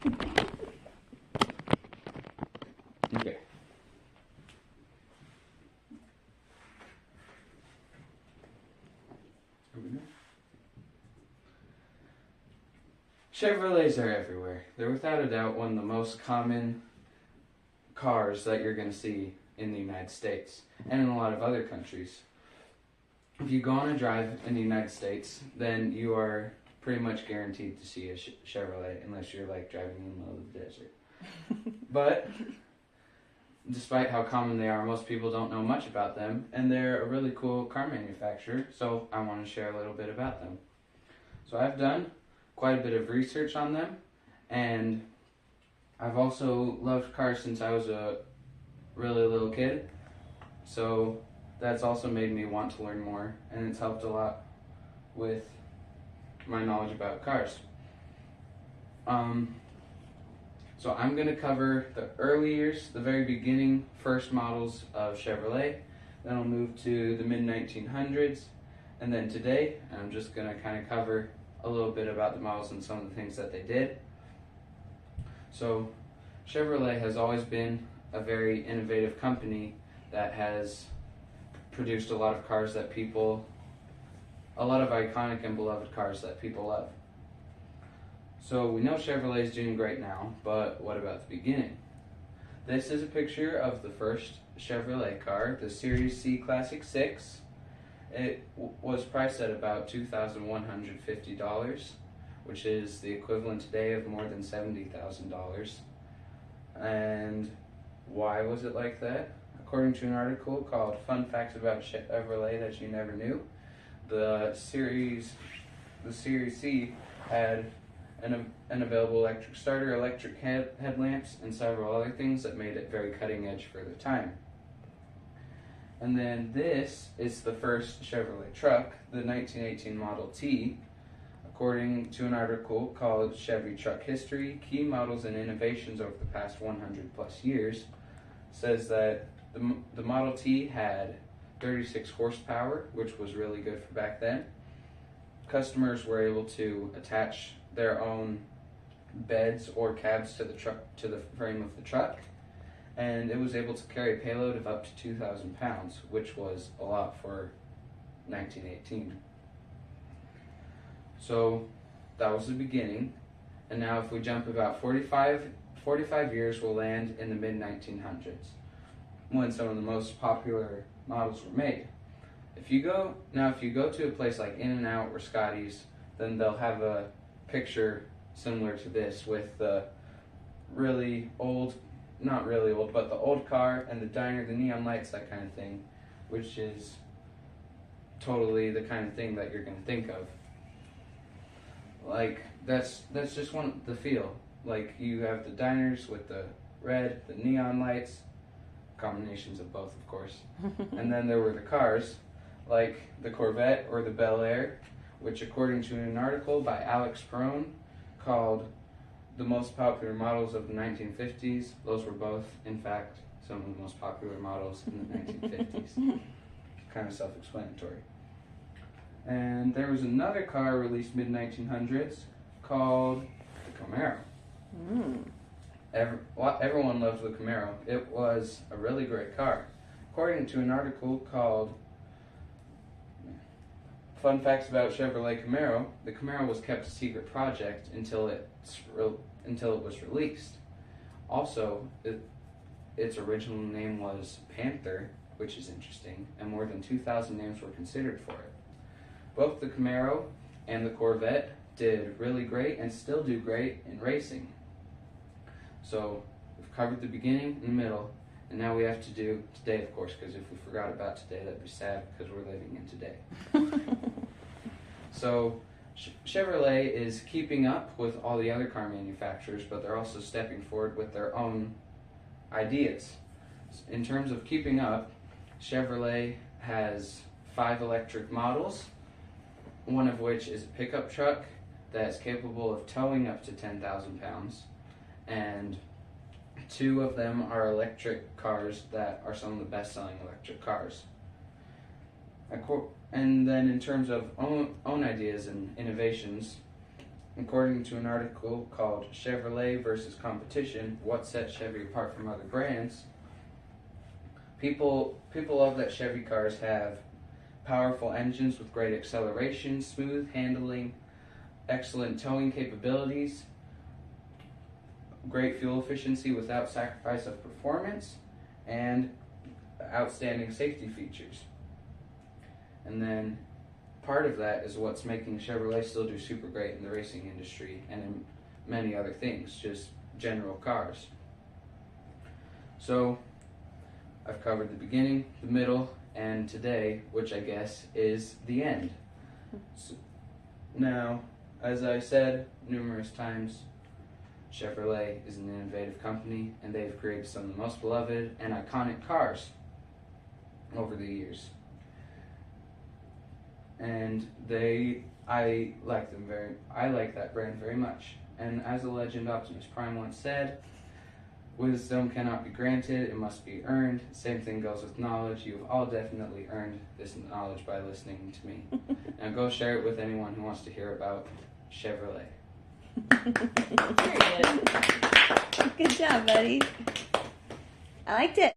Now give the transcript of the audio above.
Okay. Chevrolets are everywhere. They're without a doubt one of the most common cars that you're going to see in the United States and in a lot of other countries. If you go on a drive in the United States, then you are pretty much guaranteed to see a Chevrolet unless you're like driving in the middle of the desert. But despite how common they are, most people don't know much about them, and they're a really cool car manufacturer, so I want to share a little bit about them. So I've done quite a bit of research on them, and I've also loved cars since I was a really little kid, so that's also made me want to learn more, and it's helped a lot with my knowledge about cars. So I'm going to cover the early years, the very beginning, first models of Chevrolet. Then I'll move to the mid-1900s, and then today, I'm just going to kind of cover a little bit about the models and some of the things that they did. So Chevrolet has always been a very innovative company that has produced a lot of cars that people, a lot of iconic and beloved cars that people love. So we know Chevrolet is doing great now, but what about the beginning? This is a picture of the first Chevrolet car, the Series C Classic 6. It was priced at about $2,150, which is the equivalent today of more than $70,000. And why was it like that? According to an article called Fun Facts About Chevrolet That You Never Knew, the Series C had an available electric starter, electric headlamps, and several other things that made it very cutting edge for the time. And then this is the first Chevrolet truck, the 1918 Model T. According to an article called Chevy Truck History, Key Models and Innovations Over the Past 100 Plus Years, says that the Model T had 36 horsepower, which was really good for back then. Customers were able to attach their own beds or cabs to the frame of the truck, and it was able to carry a payload of up to 2,000 pounds, which was a lot for 1918. So that was the beginning, and now if we jump about 45 years, we'll land in the mid-1900s, when some of the most popular models were made. If you go to a place like In-N-Out or Scotty's, then they'll have a picture similar to this with the really old, not really old, but the old car and the diner, the neon lights, that kind of thing, which is totally the kind of thing that you're going to think of. Like, that's just the feel. Like, you have the diners with the red, the neon lights, combinations of both, of course. And then there were the cars, like the Corvette or the Bel Air, which according to an article by Alex Perone called The Most Popular Models of the 1950s, those were both, in fact, some of the most popular models in the 1950s. Kind of self-explanatory. And there was another car released mid-1900s called the Camaro. Everyone loved the Camaro. It was a really great car. According to an article called Fun Facts About Chevrolet Camaro, the Camaro was kept a secret project until it was released. Also, its original name was Panther, which is interesting, and more than 2,000 names were considered for it. Both the Camaro and the Corvette did really great and still do great in racing. So we've covered the beginning and the middle, and now we have to do today, of course, because if we forgot about today, that'd be sad because we're living in today. So Chevrolet is keeping up with all the other car manufacturers, but they're also stepping forward with their own ideas. In terms of keeping up, Chevrolet has 5 electric models, one of which is a pickup truck that's capable of towing up to 10,000 pounds, and 2 of them are electric cars that are some of the best-selling electric cars. And then in terms of own ideas and innovations, According to an article called Chevrolet versus Competition, What Sets Chevy Apart from Other Brands, people love that Chevy cars have powerful engines with great acceleration, smooth handling, excellent towing capabilities, great fuel efficiency without sacrifice of performance, and outstanding safety features. And then part of that is what's making Chevrolet still do super great in the racing industry and in many other things, just general cars. So I've covered the beginning, the middle, and today, which I guess is the end. So, now, as I said numerous times, Chevrolet is an innovative company, and they've created some of the most beloved and iconic cars over the years. And I like that brand very much. And as the legend Optimus Prime once said, wisdom cannot be granted, it must be earned. Same thing goes with knowledge. You've all definitely earned this knowledge by listening to me. Now go share it with anyone who wants to hear about Chevrolet. Very good. Good job, buddy. I liked it.